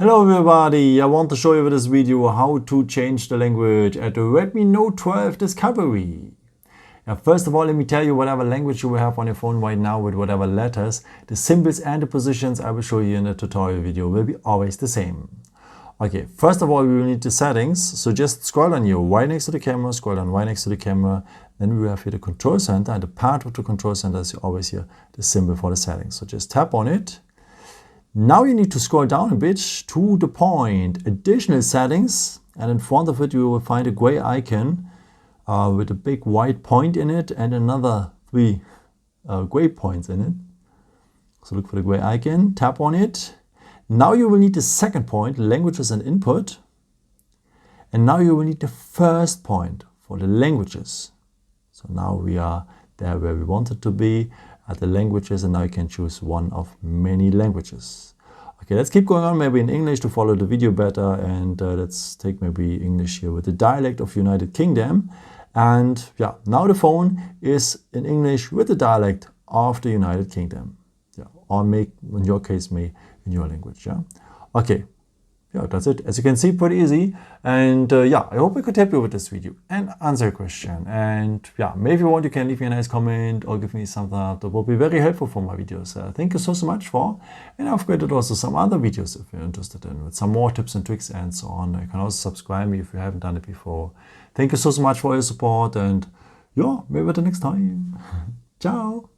Hello everybody, I want to show you with this video how to change the language at the Redmi Note 12 Discovery. First of all, let me tell you whatever language you will have on your phone right now with whatever letters, the symbols and the positions I will show you in the tutorial video will be always the same. Okay, first of all we will need the settings, so just scroll down here right next to the camera, scroll down right next to the camera, then we will have here the control center, and the part of the control center is always here the symbol for the settings. So just tap on it. Now you need to scroll down a bit to the point additional settings, and in front of it you will find a gray icon with a big white point in it and another three gray points in it. So look for the gray icon, tap on it. Now you will need the second point, languages and input, and now you will need the first point for the languages. So now we are there where we wanted to be at the languages, and now you can choose one of many languages. Okay, let's keep going on maybe in English to follow the video better, and let's take maybe English here with the dialect of United Kingdom. And yeah, now the phone is in English with the dialect of the United Kingdom. Yeah, or make, in your case, in your language. Yeah. Okay. Yeah, that's it. As you can see, pretty easy. And yeah, I hope I could help you with this video and answer a question. And yeah, maybe if you want, you can leave me a nice comment or give me some thumbs up. That will be very helpful for my videos. Thank you so much for. And I've created also some other videos if you're interested in, with some more tips and tricks and so on. You can also subscribe me if you haven't done it before. Thank you so much for your support, and yeah, maybe the next time. Ciao.